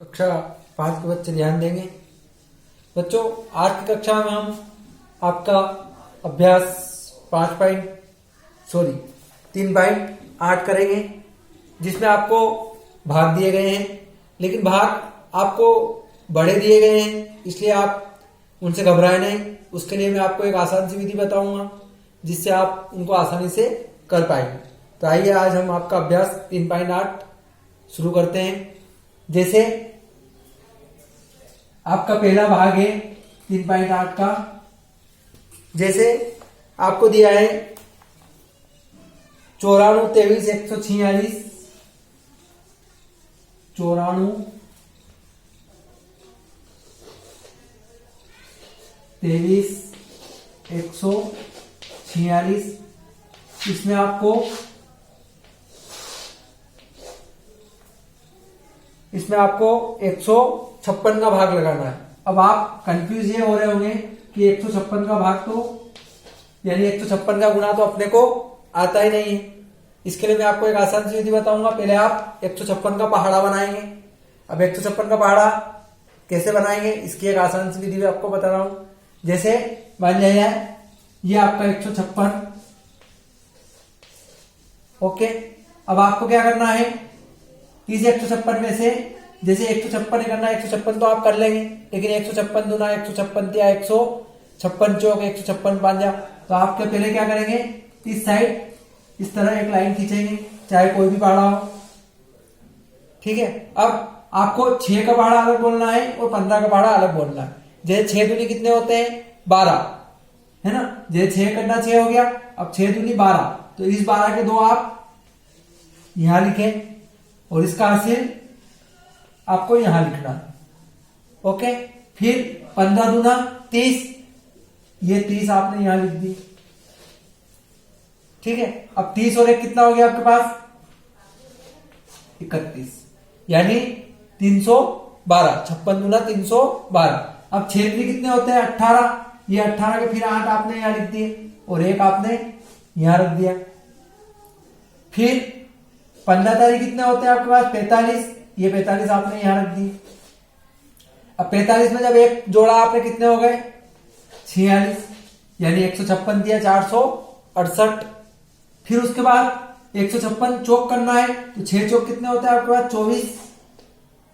कक्षा 5 के बच्चे ध्यान देंगे। बच्चों, आज की कक्षा में हम आपका अभ्यास 3.8 करेंगे, जिसमें आपको भाग दिए गए हैं, लेकिन भाग आपको बड़े दिए गए हैं, इसलिए आप उनसे घबराए नहीं। उसके लिए मैं आपको एक आसान सी विधि बताऊंगा जिससे आप उनको आसानी से कर पाएंगे। तो आइए आज हम आपका अभ्यास 3.8 शुरू करते हैं। जैसे आपका पहला भाग है 3.8 का। जैसे आपको दिया है 94, 23, 146, 94, 23, 146। इसमें आपको 156 का भाग लगाना है। अब आप कंफ्यूज ये हो रहे होंगे कि 156 का भाग तो यानी 156 का गुणा तो अपने को आता ही नहीं है। इसके लिए मैं आपको एक आसान सी विधि बताऊंगा। पहले आप 156 का पहाड़ा बनाएंगे। अब 156 का पहाड़ा कैसे बनाएंगे, इसकी एक आसान सी विधि भी आपको बता रहा हूं। जैसे मान लिया ये आपका 156। ओके, अब आपको क्या करना है, इस 156 में से जैसे 156 करना है, 156 तो आप कर लेंगे, लेकिन 156 दूना 156 या 156 चौक 156 पांजा, तो आप पहले क्या करेंगे, इस साइड इस तरह एक लाइन खींचेंगे, चाहे कोई भी पहाड़ा हो। ठीक है, अब आपको 6 का पहाड़ा अलग बोलना है और 15 का पहाड़ा अलग बोलना है। जैसे 6 दूनी कितने होते हैं, 12 है ना। जैसे 6 करना 6 हो गया, अब 6 दूनी 12, तो इस 12 के 2 आप यहां लिखें और इसका हासिल आपको यहां लिखना है। ओके, फिर 15 दूना 30, ये 30 आपने यहां लिख दी। ठीक है, अब 30 और 1 कितना हो गया आपके पास, 31, यानी 312। 56 दूना 312। अब क्षेत्र कितने होते हैं, 18। ये 18 के फिर 8 आपने यहां लिख दिए और 1 आपने यहां रख दिया। फिर 15 तारीख कितने होते हैं आपके पास, 45। ये 45 आपने यहां रख दी। अब 45 में जब एक जोड़ा आपने कितने हो गए, 46, यानी 156 दिया, 468। फिर उसके बाद 156 चौक करना है, तो 6 चौक कितने होते हैं आपके पास, 24।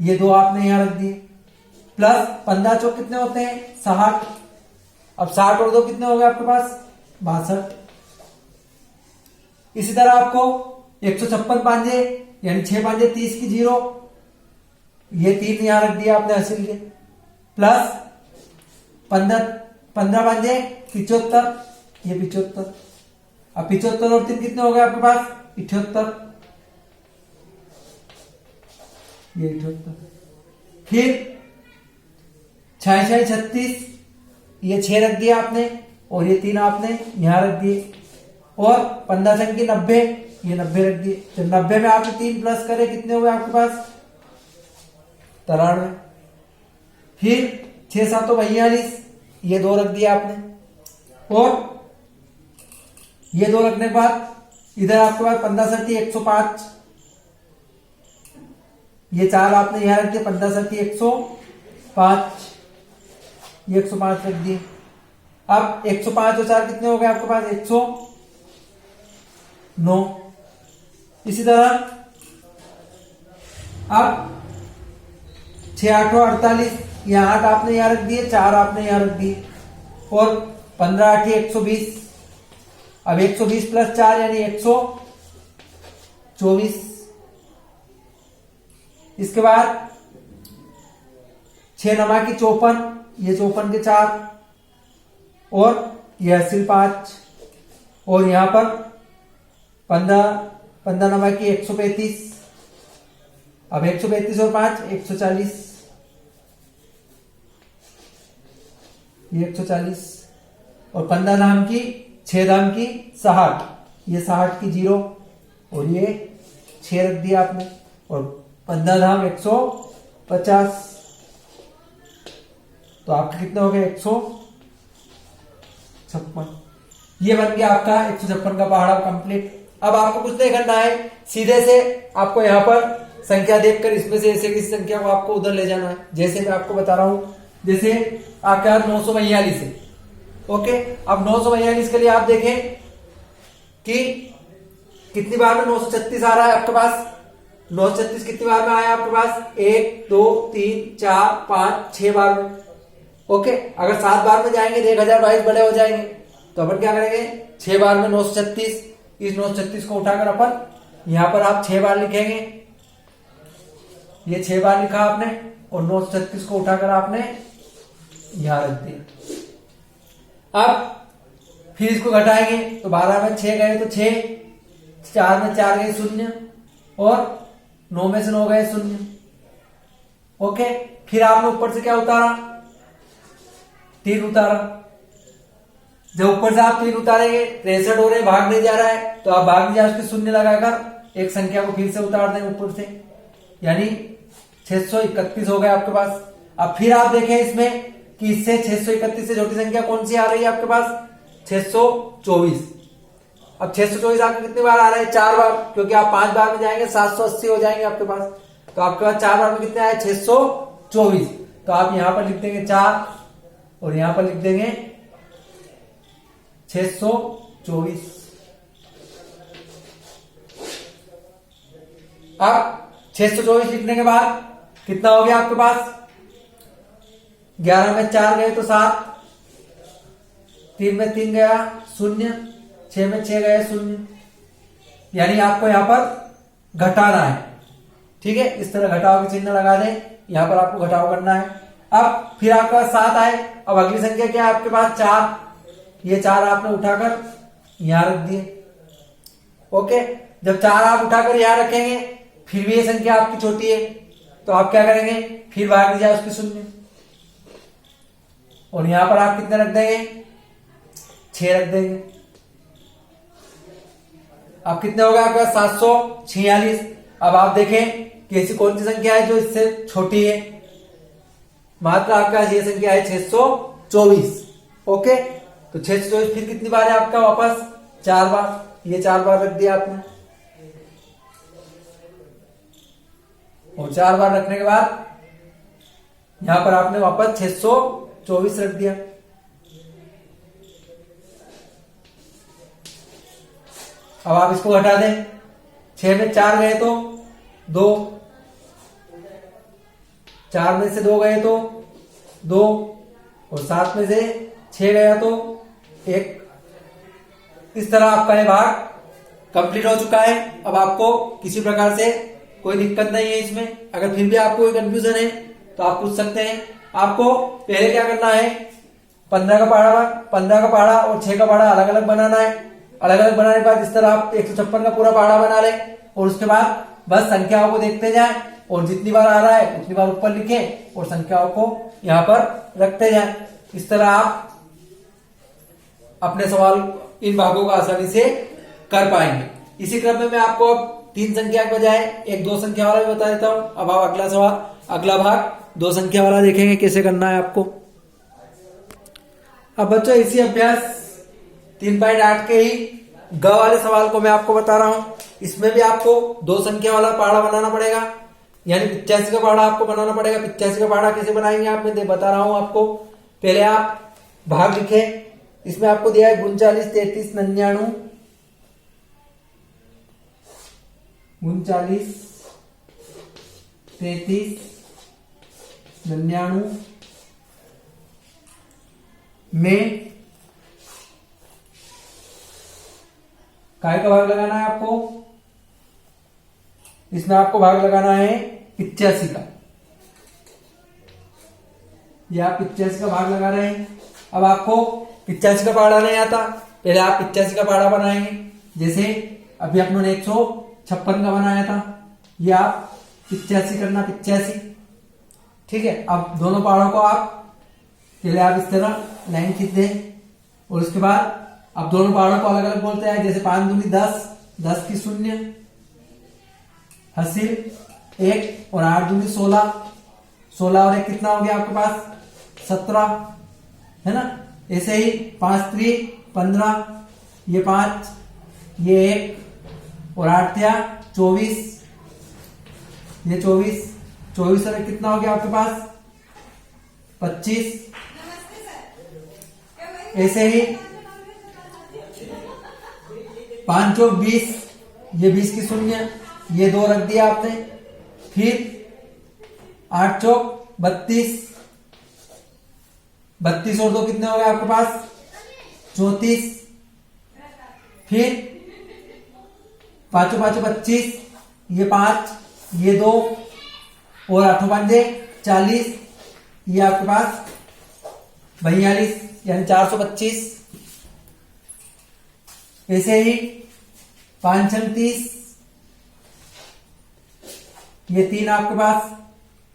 ये 2 आपने यहां रख दिए, प्लस 15 चौक कितने होते हैं, 60। अब 60 और 2 कितने हो गए आपके पास, 62। इसी तरह आपको 156 पांजे यानी 6 पांजे 30 की 0, ये 3 यहां रख दिया आपने हासिल के, प्लस 15 पांजे 75, ये 75। अब 75 और 3 कितने हो गए आपके पास, 78, ये 78। फिर 6 6 36, ये 6 रख दिया आपने और ये 3 आपने यहां रख दिए, और 15 छंग की 90, ये 90 रख दिए। जब 90 में आपने 3 प्लस करे, कितने हुए आपके पास, 93। फिर 6 7 42, ये 2 रख दिया आपने, और ये 2 रखने के बाद इधर आपके पास 15 7 105, ये 4 आपने यहां रख दिया, 15 7 105, ये 105 रख दिए। अब 105 और 4 कितने हो गए आपके पास, 109। इसी तरह अब 6 8 48, यहां 8 आपने यहां रख दिए, 4 आपने यहां रख दिए, और 15 8 120। अब 120 प्लस 4 यानी 124। इसके बाद 6 नमा की 54, ये 54 के 4, और ये हासिल 5, और यहां पर 15 नमा की 135। अब 135 और 5 140, ये 140, और 15 धाम की 6 धाम की 60, ये 60 की 0, और ये 6 रख दिया आपने, और 15 धाम 150, तो आपके कितने हो गए, 156। ये बन गया आपका 156 का पहाड़ा कंप्लीट। अब आपको कुछ नहीं करना है, सीधे से आपको यहां पर संख्या देखकर इसमें से ऐसे किसी संख्या को आपको उधर ले जाना है। जैसे मैं आपको बता रहा हूं, जैसे आपके पास 942 है। ओके, अब 942 के लिए आप देखें कि कितनी बार में 936 आ रहा है आपके पास। 936 कितनी बार में आया आपके पास? 1 2 3 4 5 6 बार में। ओके, अगर 7 बार में जाएंगे तो 1022 बड़े हो जाएंगे। तो अपन क्या करेंगे, 6 बार में 936, इस 936 को उठाकर अपन यहां पर आप 6 बार लिखेंगे। ये 6 बार लिखा आपने और 936 को उठाकर आपने यहां रख दिया। अब फिर इसको घटाएंगे तो 12 में 6 गए तो 6, 4 में 4 गए 0 और 9 में से 9 गए 0। ओके, फिर आपने ऊपर से क्या उतारा? 3 उतारा। जब ऊपर से आप 3 उतारेंगे, 63 हो रहे, भाग नहीं जा रहा है, तो आप भाग नहीं जा उसके 0 लगाकर एक संख्या को फिर से उतार दें ऊपर से, यानी 631 हो गए आपके पास। अब फिर आप देखें इसमें कि इससे 631 से छोटी संख्या कौन सी आ रही है आपके पास? 624। अब 624 आपके कितने बार आ रहा है? 4 बार, क्योंकि आप 5 बार में जाएंगे 780 हो जाएंगे आपके पास। तो आपके पास 4 बार में कितने आए? 624। तो आप यहां पर लिख देंगे 4 और यहां पर लिख देंगे 624। अब 624 लिखने के बाद कितना हो गया आपके पास? 11 में 4 गए तो 7, 3 में 3 गया 0, 6 में 6 गए 0, यानी आपको यहां पर घटाना है। ठीक है, इस तरह घटाव के चिन्ह लगा दें, यहां पर आपको घटाव करना है। अब फिर आपके पास 7 आए, अब अगली संख्या क्या है आपके पास? 4। ये 4 आपने उठाकर यहां रख दिए। ओके, जब 4 आप उठाकर यहां रखेंगे, फिर भी ये संख्या आपकी छोटी है, तो आप क्या करेंगे? फिर भाग दीजिए उसकी 0 और यहां पर आप कितने रख देंगे? 6 रख देंगे। अब कितने हो गए आपके पास? 746। अब आप देखें कि ऐसी कौन सी संख्या है जो इससे छोटी है? मात्र आपका ये संख्या है 624। ओके, तो 624 फिर कितनी बार है आपका? वापस 4 बार। ये 4 बार रख दिया आपने और 4 बार रखने के बाद यहां पर आपने वापस 624 रख दिया। अब आप इसको घटा दें। 6 में 4 गए तो 2, 4 में से 2 गए तो 2 और 7 में से 6 गया तो 1। इस तरह आपका ये भाग कंप्लीट हो चुका है। अब आपको किसी प्रकार से कोई दिक्कत नहीं है इसमें। अगर फिर भी आपको कोई कंफ्यूजन है तो आप पूछ सकते हैं। आपको पहले क्या करना है? 15 का पहाड़ा और 6 का पहाड़ा अलग अलग बनाना है। अलग अलग बनाने के बाद इस तरह आप 156 का पूरा पहाड़ा बना लें और उसके बाद बस संख्याओं को देखते जाएं और जितनी बार आ रहा है उतनी बार ऊपर लिखें और संख्याओं को यहां पर रखते जाएं। इस तरह आप अपने सवाल इन भागों का आसानी से कर पाएंगे। इसी क्रम में मैं आपको अब 3 संख्या के बजाय एक 2 संख्या वाला भी बता देता हूं। अब आप अगला भाग 2 संख्या वाला देखेंगे कैसे करना है आपको। अब बच्चों इसी अभ्यास 3.8 के ही ग वाले सवाल को मैं आपको बता रहा हूं। इसमें भी आपको 2 संख्या वाला पहाड़ा बनाना पड़ेगा, यानी 85 का पहाड़ा आपको बनाना पड़ेगा। 85 का पहाड़ा कैसे बनाएंगे आप मैं बता रहा हूं आपको। पहले आप भाग लिखे। इसमें आपको दिया है 39, 33, 99, 39, 33, 99 में काय का भाग लगाना है आपको? इसमें आपको भाग लगाना है 85 का। यह आप 85 का भाग लगा रहे हैं। अब आपको 85 का पहाड़ा नहीं आता, पहले आप 85 का पहाड़ा बनाएंगे। जैसे अभी अपनों ने 156 का बनाया था, यह आप 85 करना 85। ठीक है, अब दोनों पहाड़ों को आप पहले आप इस तरह लाइन खींच दें और उसके बाद अब दोनों पहाड़ों को अलग अलग बोलते हैं। जैसे 5 दूनी 10, 10 की 0, हासिल 1 और 8 दूनी 16, 16 और 1 कितना हो गया आपके पास? 17 है ना। ऐसे ही 5 3 15, ये 5, ये 1 और 8 था 24, ये 24, 24 और कितना हो गया आपके पास 25। ऐसे ही 5 चौक 20, ये 20 की शून्य, ये 2 रख दिया आपने। फिर 8 चौक 32, 32 और 2 कितने हो गए आपके पास 34। फिर 5 5 25, ये 5, ये 2 और 8 5 40, ये आपके पास 42 यानी 425। ऐसे ही 5 छंग 30, ये 3 आपके पास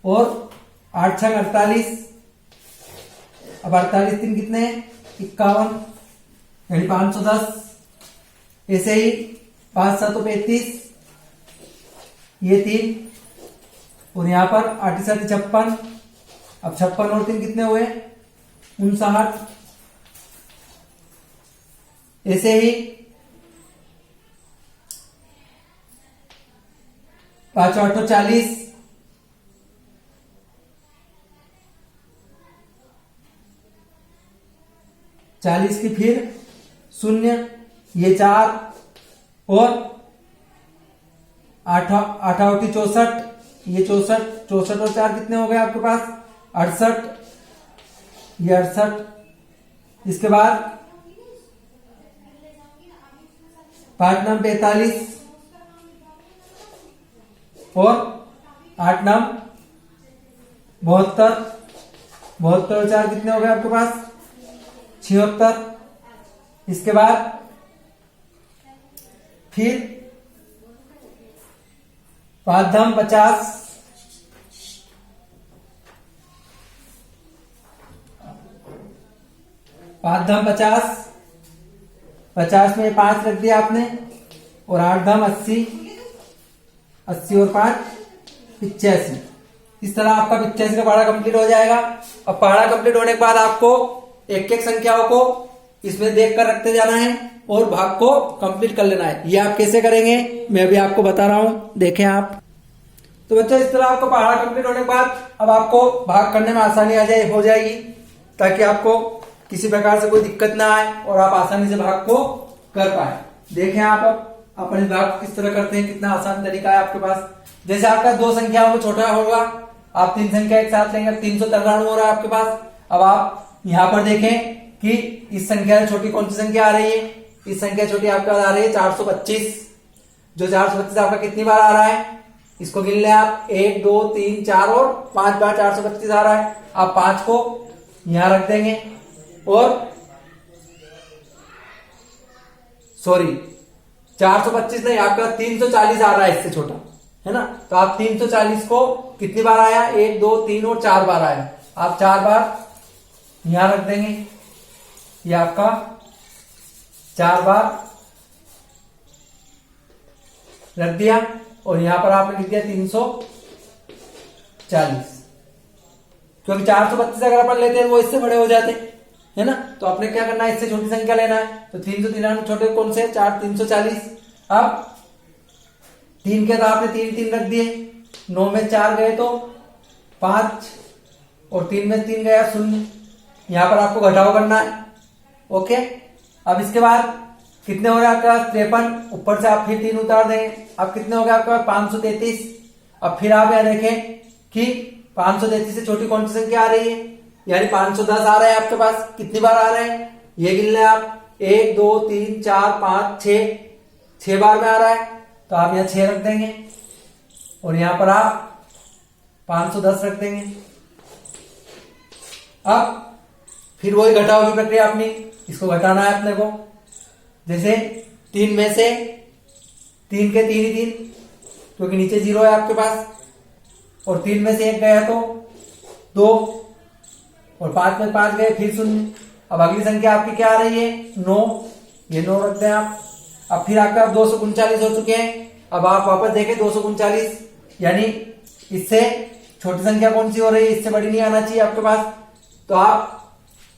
और 8 छंग 48। अब 48 3 कितने हैं 51 यानी 510। ऐसे ही 5 7 35, ये 3 और यहां पर 8 7 56। अब 56 और 3 कितने हुए 59। ऐसे ही 5 8 40, 40 की फिर 0, ये 4 और 8 8 64, ये 64, 64 और 4 कितने हो गए आपके पास 68, ये 68। इसके बाद 5 9 45 और 8 9 72, 72 और 4 कितने हो गए आपके पास 76। इसके बाद फिर 5 10 50, 5 10 50, 50 में 5 रख दिया आपने और 8 10 80, 80 और 5 85। इस तरह आपका 85 का पहाड़ा कंप्लीट हो जाएगा। अब पहाड़ा कंप्लीट होने के बाद आपको एक एक संख्याओं को इसमें देख कर रखते जाना है और भाग को कंप्लीट कर लेना है। ये आप कैसे करेंगे मैं भी आपको बता रहा हूं, देखें आप। तो बच्चों इस तरह आपको पहाड़ा कंप्लीट होने के बाद अब आपको भाग करने में आसानी हो जाएगी, ताकि आपको किसी प्रकार से कोई दिक्कत ना आए और आप आसानी से भाग को कर पाए। देखें आप अब अपन इस भाग को किस तरह करते हैं, कितना आसान तरीका है आपके पास। जैसे आपका 2 संख्याओं में छोटा होगा, आप 3 संख्या एक साथ लेंगे, 393 हो रहा है आपके पास। अब आप यहां पर देखें कि इस संख्या से छोटी कौन सी संख्या आ रही है। इस संख्या छोटी आपके पास आ रही है 425। जो 425 आपका कितनी बार आ रहा है इसको गिन ले आप, 1 2 3 4 और 5 बार 425 आ रहा है। आप 5 को यहां रख देंगे और 425 नहीं, आपका 340 आ रहा है इससे छोटा, है ना। तो आप 340 को कितनी बार आया 1 2 3 और 4 बार आया, आप 4 बार यहां रख देंगे। ये आपका 4 बार रख दिया और यहां पर आपने लिख दिया 340, क्योंकि 425 अगर अपन लेते हैं वो इससे बड़े हो जाते है ना। तो आपने क्या करना है, इससे छोटी संख्या लेना है। तो 393 छोटे कौन से 4 340। अब 3 के तो आपने 3 3 रख दिए, 9 में 4 गए तो 5 और 3 में 3 गया 0। यहां पर आपको घटाव करना है। ओके, अब इसके बाद कितने हो रहे आपके पास 53, ऊपर से आप फिर 3 उतार देंगे। अब कितने हो गए आपके पास 533। अब फिर आप यहां देखें कि 533 से छोटी कौन सी संख्या आ रही है, यानी 510 आ रहा है आपके पास। कितनी बार आ रहे हैं ये गिन लें आप, 1 2 3 4 5 6 बार में आ रहा है। तो आप यहां 6 रख देंगे और यहां पर आप 510 रख देंगे। अब फिर वही घटाव की प्रक्रिया अपनी, इसको घटाना है अपने को। जैसे 3 में से 3 के 3 ही 3, क्योंकि नीचे 0 है आपके पास, और 3 में से 1 गया तो 2 और 5 में 5 गए फिर 0। अब अगली संख्या आपकी क्या आ रही है 9, ये 9 रखते हैं आप। अब फिर आपका 239 हो चुके हैं। अब आप वापस देखें 239, यानी इससे छोटी संख्या कौन सी हो रही है, इससे बड़ी नहीं आना चाहिए आपके पास। तो आप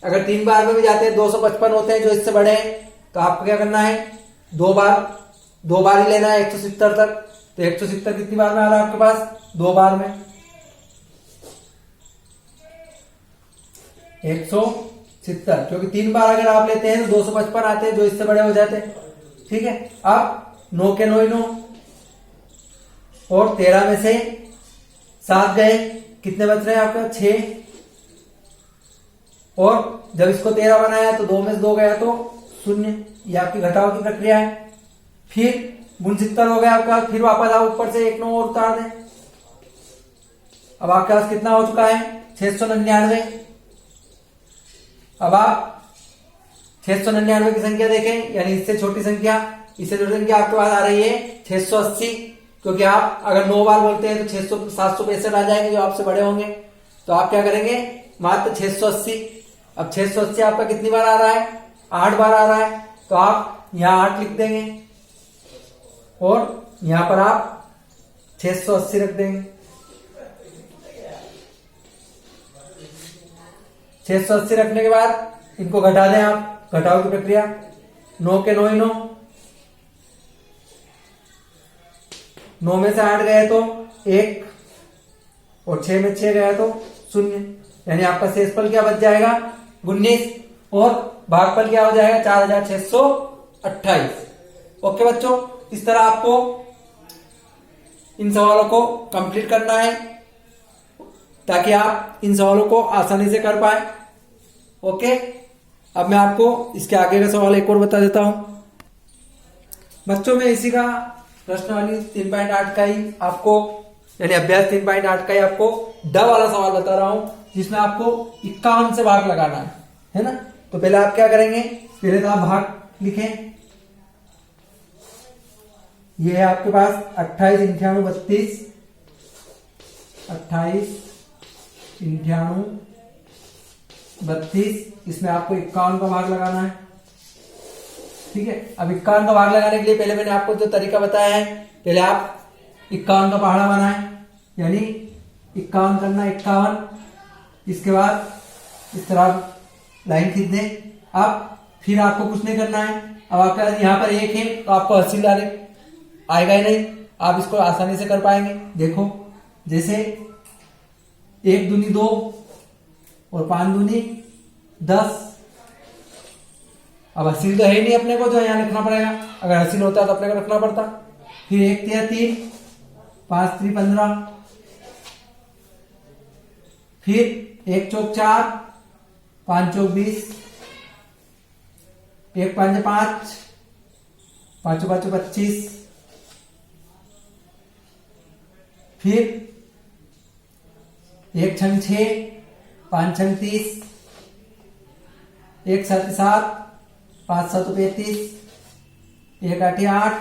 अगर 3 बार में भी जाते हैं 255 होते हैं जो इससे बड़े हैं, तो आपको क्या करना है 2 बार ही लेना है 170 तक। तो तो 170 कितनी बार में आ रहा है आपके पास? 2 बार में। 170, क्योंकि 3 बार अगर आप लेते हैं तो 255 आते हैं, जो इससे बड़े हो जाते हैं। ठीक है, अब 9 के 9 9 और 13 में से 7 गए, कितने बच रहे हैं आपका? 6। और जब इसको 13 बनाया तो 2 में से 2 गया तो 0। ये आपकी घटाव की प्रक्रिया है। फिर 69 हो गया आपका, फिर वापस आप ऊपर से 1 9 और उतार दें। अब आपके पास कितना हो चुका है? 699। अब आप 699 की संख्या देखें, यानी इससे छोटी संख्या, इससे छोटी संख्या आपके पास आ रही है 680, क्योंकि आप अगर 9 बार बोलते हैं तो 600 765 आ जाएंगे जो आपसे बड़े होंगे। तो आप क्या करेंगे? मात्र 680। अब 680 आपका कितनी बार आ रहा है? 8 बार आ रहा है, तो आप यहां 8 लिख देंगे और यहां पर आप 680 रख देंगे। 680 रखने के बाद इनको घटा दें आप, घटाओ की प्रक्रिया। 9 के 9 9, 9 में से 8 गए तो 1 और 6 में 6 गया तो 0, यानी आपका शेषफल क्या बच जाएगा? 19 और भागफल क्या हो जाएगा? 4628। ओके बच्चों, इस तरह आपको इन सवालों को कंप्लीट करना है ताकि आप इन सवालों को आसानी से कर पाए। ओके, अब मैं आपको इसके आगे का सवाल एक और बता देता हूं। बच्चों में इसी का प्रश्नावली 3.8 का ही आपको, यानी अभ्यास 3.8 का ही आपको ड वाला सवाल बता रहा हूं, जिसमें आपको 51 से भाग लगाना है ना। तो पहले आप क्या करेंगे? पहले तो आप भाग लिखें। ये है आपके पास 28 98 32, 28 98 32, इसमें आपको 51 का भाग लगाना है। ठीक है, अब 51 का भाग लगाने के लिए पहले मैंने आपको जो तरीका बताया है, पहले आप 51 का पहाड़ा बनाएं, यानी 51 करना 51, इसके बाद इस तरह लाइन खींच दें। अब फिर आपको कुछ नहीं करना है। अब आपका यहां पर 1 है तो आपको 80 डायरेक्ट आएगा ही नहीं, आप इसको आसानी से कर पाएंगे। देखो, जैसे 1 दूनी 2 और 5 दूनी 10। अब हासिल तो है ही नहीं अपने को, जो यहां लिखना पड़ेगा। अगर हासिल होता तो अपने को रखना पड़ता। फिर 1 3 3, 5 3 15, फिर 1 चौक 4, 5 चौक 20, 1 5 5, 5 5 25, फिर 1 6 6, 5 6 30, 1 7 7, 5 7 35, 1 8 8,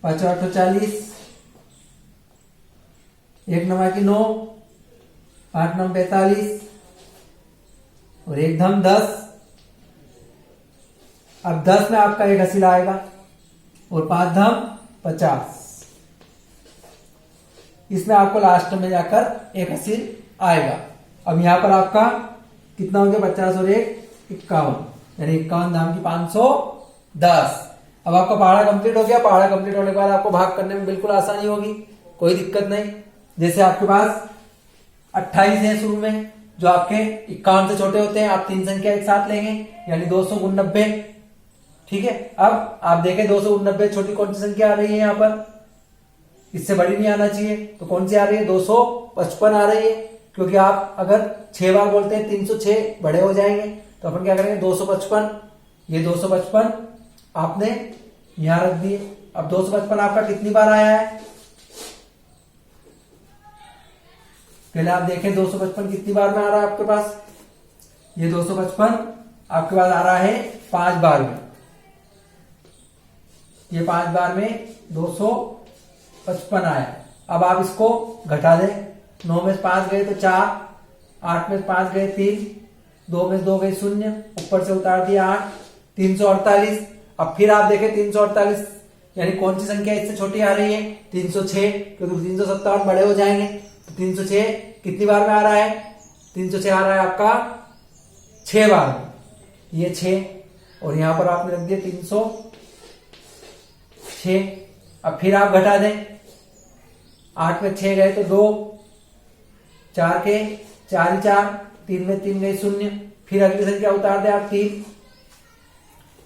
5 8 40, 1 9 9, 8 9 45 और 1 धम 10। अब 10 में आपका एक हासिल आएगा और 5 धम 50। इसमें आपको लास्ट में जाकर एक हासिल आएगा। अब यहां पर आपका कितना हो गया? 50 और 1 51, यानी 51 धाम की 510। अब आपका पहाड़ा कंप्लीट हो गया। पहाड़ा कंप्लीट होने के बाद आपको भाग करने में बिल्कुल आसानी होगी, कोई दिक्कत नहीं। जैसे आपके पास 28 है शुरू में, जो आपके 51 से छोटे होते हैं, आप 3 संख्या एक साथ लेंगे, यानी 289। ठीक है, अब आप देखें 289 छोटी कौन सी संख्या आ रही है? यहाँ पर इससे बड़ी नहीं आना चाहिए, तो कौन सी आ रही है? 255 आ रही है, क्योंकि आप अगर 6 बार बोलते हैं 306 बड़े हो जाएंगे। तो अपन क्या करेंगे? 255, ये 255 आपने यहां रख दिए। अब 255 आपका कितनी बार आया है? पहले आप देखें 255 कितनी बार में आ रहा है आपके पास। ये 255 आपके पास आ रहा है 5 बार में। ये 5 बार में 255 आया। अब आप इसको घटा दें। 9 में से 5 गए तो 4, 8 में से 5 गए 3, 2 में से 2 गए 0, ऊपर से उतार दिया 8, 348। अब फिर आप देखें 348 यानी कौन सी संख्या इससे छोटी आ रही है? 306, क्योंकि 357 बड़े हो जाएंगे। तो 306 कितनी बार में आ रहा है? 306 आ रहा है आपका 6 बार में। ये 6 और यहां पर आपने रख दिया 306। अब फिर आप घटा दें 8 में 6 गए तो 2, 4 के 4 ही 4, 3 में 3 गए 0। फिर अगली संख्या उतार दे आप 3,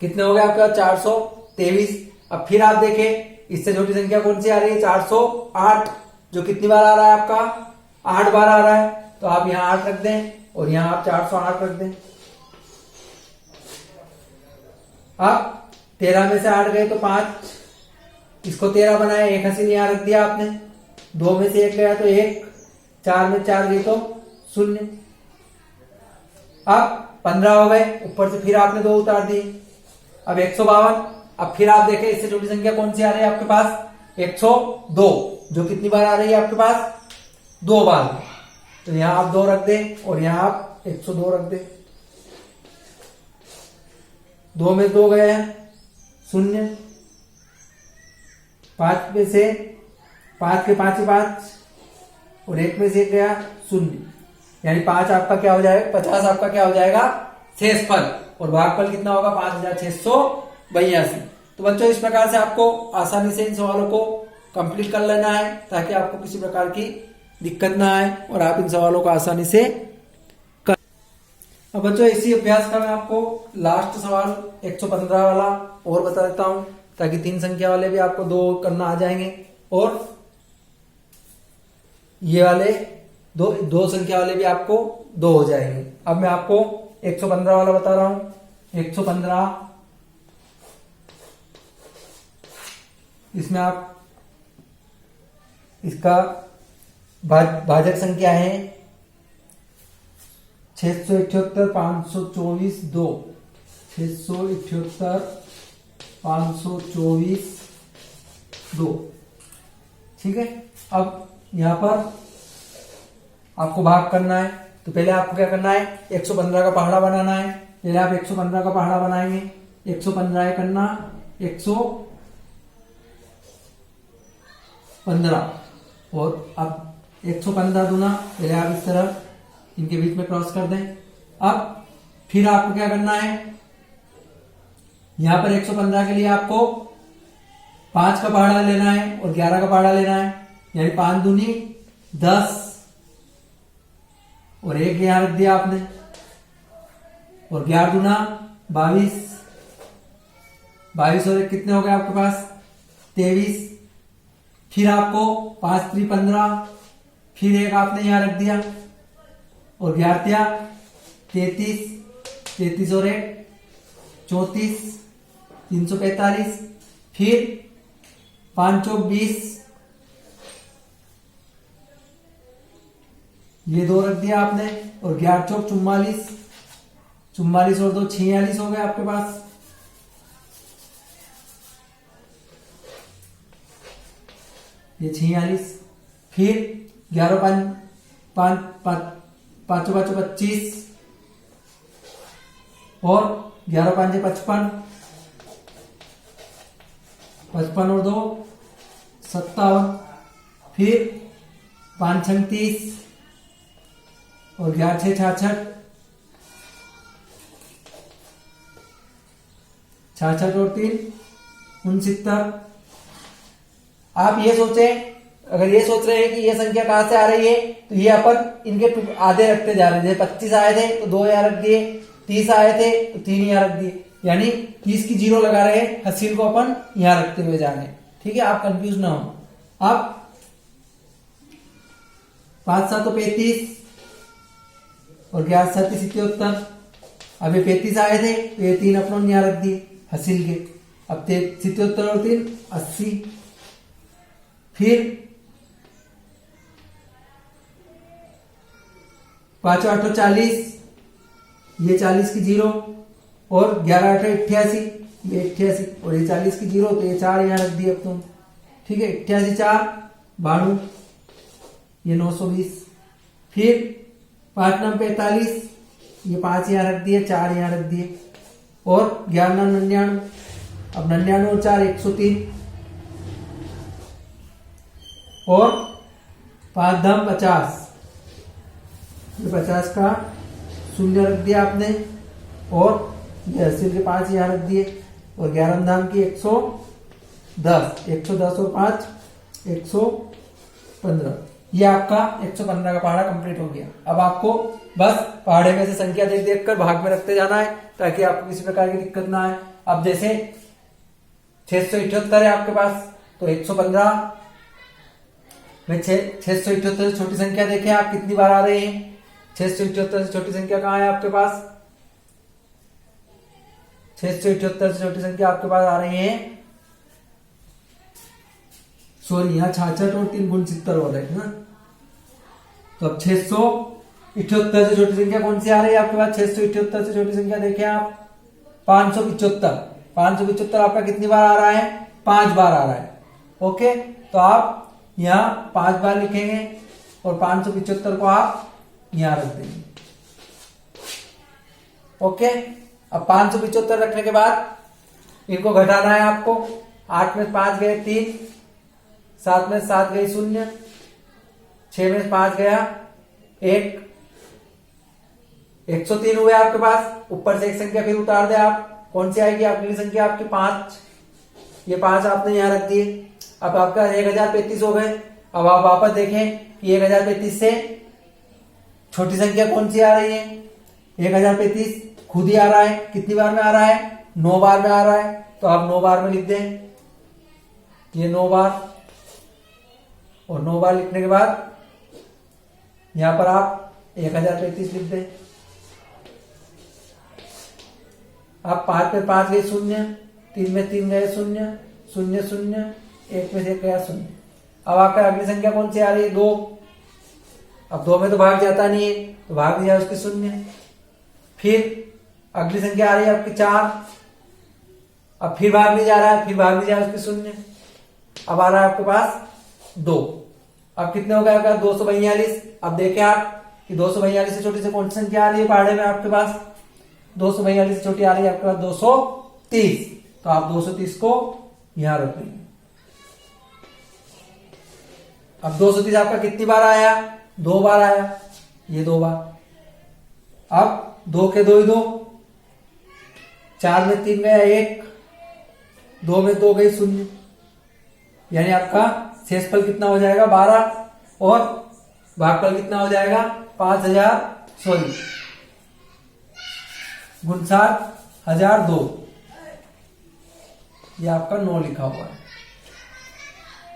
कितने हो गए आपका 423। अब फिर आप देखें इससे छोटी संख्या कौन सी आ रही है 408, जो कितनी बार आ रहा है आपका 8 बार आ रहा है। तो आप यहां 8 रख दें और यहां आप 408 रख दें। अब 13 में से 8 गए तो 5, इसको 13 बनाए, एक हसीन यहां रख दिया आपने। 2 में से 1 गया तो 1, 4 में 4 गए तो 0। अब 15 हो गए, ऊपर से फिर आपने 2 उतार दिए। अब 152। अब फिर आप देखें इससे छोटी संख्या कौन सी आ रही है आपके पास 102, जो कितनी बार आ रही है आपके पास 2 बार। तो यहां आप 2 रख दें और यहां आप 102 रख दें। 2 में 2 गए हैं 0, 5 में से 5 के 5 ही 5 और 1 में से 1 गया 0, यानी 5 आपका क्या हो जाएगा 50 आपका क्या हो जाएगा शेषफल, और भागफल कितना होगा 5682। तो बच्चों इस प्रकार से आपको आसानी से इन सवालों को कंप्लीट कर लेना है ताकि आपको किसी प्रकार की दिक्कत ना आए और आप इन सवालों को आसानी से कर। अब बच्चों इसी अभ्यास का मैं आपको लास्ट सवाल 115 वाला और बता देता हूं ताकि 3 संख्या वाले भी आपको 2 करना आ जाएंगे और ये वाले दो संख्या वाले भी आपको 2 हो जाएंगे। अब मैं आपको 115 वाला बता रहा हूं। 115, इसमें आप इसका भाजक संख्या है 678 524 2, 678 524 2। ठीक है, अब यहां पर आपको भाग करना है तो पहले आपको क्या करना है 115 का पहाड़ा बनाना है। पहले आप 115 का पहाड़ा बनाएंगे। 115 करना 115 और अब 115 दूना, पहले आप इस तरह इनके बीच में क्रॉस कर दें। अब फिर आपको क्या करना है यहां पर 115 के लिए आपको 5 का पहाड़ा लेना है और 11 का पहाड़ा लेना है, यानी 5 दूनी 10 और 1 यहां रख दिया आपने और 11 दूना 22, 22 और 1 कितने हो गए आपके पास 23। फिर आपको 5 3 15, फिर 1 आपने यहां रख दिया और 11 33, 33 और 1 34, 345, फिर 5 चौक 20, ये 2 रख दिया आपने और 11 चौक 44, 44 और 2 46 हो गए आपके पास। ये 46, फिर 11 5 5 25 और 11 5 55, 55 और 2 57, फिर 5 36 और 11 6 66, 66 और 3 69। आप ये सोचें, अगर ये सोच रहे हैं कि ये संख्या कहां से आ रही है तो ये अपन इनके आधे रखते जा रहे हैं। जैसे 25 आए थे तो 2 यहां रख दिए, 30 आए थे तो 3 यहां रख दिए, यानी 30 की 0 लगा रहे हैं, हसील को अपन यहां रखते हुए जा रहे हैं। ठीक है, आप कंफ्यूज ना हो। अब 5 7 तो 35 और 11 7 77। अब ये 35 आए थे तो ये 3 अपनों ने यहां रख दिए हसील के। अब 77 और 3 80, फिर 5 8 40, ये 40 की 0 और 11 8 88, ये 88 और ये 40 की 0 तो ये 4 यहां रख दिए अब तुम। ठीक है, 88 4 92, ये 920, फिर 5 9 45, ये 5 यहां रख दिए, 4 यहां रख दिए और 11 9 99। अब 99 और 4 103 और 5 10 50, ये 50 का 0 रख दिया आपने और ये 80 के 5 यहां रख दिए और 11 धाम की 110, 110 और 5 120। 15। ये आपका 115 का पहाड़ा कंप्लीट हो गया। अब आपको बस पहाड़े में से संख्या देख देख कर भाग में रखते जाना है ताकि आपको किसी प्रकार की दिक्कत ना आए। अब जैसे 678 है आपके पास, तो 115 में 678 से छोटी संख्या देखें आप कितनी बार आ रही है। 678 से छोटी संख्या कहाँ है आपके पास? 678 से छोटी संख्या आपके पास आ रही है, सॉरी यहाँ 66 और 3 गुण 70 हो रहे हैं ना। तो अब 678 से छोटी संख्या कौन सी आ रही है आपके पास? 678 से छोटी संख्या देखें आप 575। 575 आपका कितनी बार आ रहा है? 5 बार आ रहा है। ओके, तो आप यहाँ 5 बार लिखेंगे और 575 को आप यहां रख देंगे। ओके, अब 575 रखने के बाद इनको घटाना है आपको। 8 में 5 गए 3, 7 में 7 गई 0, 6 में 5 गया 1, 103 हुए आपके पास। ऊपर से एक संख्या फिर उतार दे आप, कौन सी आएगी अगली संख्या आपकी? 5। ये 5 आपने यहां रख दिए। अब आपका 1035 हो गए। अब आप वापस देखें कि 1035 से छोटी संख्या कौन सी आ रही है? 1035 खुद ही आ रहा है। कितनी बार में आ रहा है? 9 बार में आ रहा है। तो आप 9 बार में लिख दें, ये 9 बार, और 9 बार लिखने के बाद यहां पर आप 1035 लिख दें। आप 5 में 5 गए 0, 3 में 3 गए 0, 0 0, 1 में से 1 गया 0। अब आपका अगली संख्या कौन सी आ रही है? 2। अब 2 में तो भाग जाता नहीं है, तो भाग दिया उसके 0। फिर अगली संख्या आ रही है आपकी 4। अब फिर भाग नहीं जा रहा है, फिर भाग नहीं जा रहा उसके 0। अब आ रहा है आपके पास 2। अब कितने हो गए आपका? 242। अब देखें आप कि 242 से छोटी से कौन सी संख्या आ रही है पहाड़े में आपके पास? 242 से छोटी आ रही है आपके पास 230। तो आप 230 को यहां रख देंगे। अब 230 आपका कितनी बार आया? 2 बार आया, ये 2 बार। अब 2 के 2 ही 2, 4 में 3 गया 1, 2 में 2 गई 0, यानी आपका शेषफल कितना हो जाएगा? 12, और भागफल कितना हो जाएगा? 59,002। ये आपका 9 लिखा हुआ है।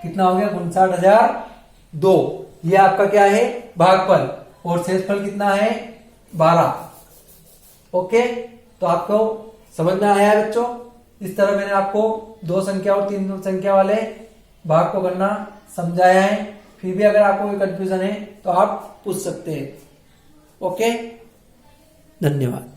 कितना हो गया? 59,002। ये आपका क्या है? भागफल। और शेषफल कितना है? 12। ओके, तो आपको समझ में आया है बच्चों? इस तरह मैंने आपको 2 संख्या और 3 संख्या वाले भाग को करना समझाया है। फिर भी अगर आपको कोई कंफ्यूजन है तो आप पूछ सकते हैं। ओके, धन्यवाद।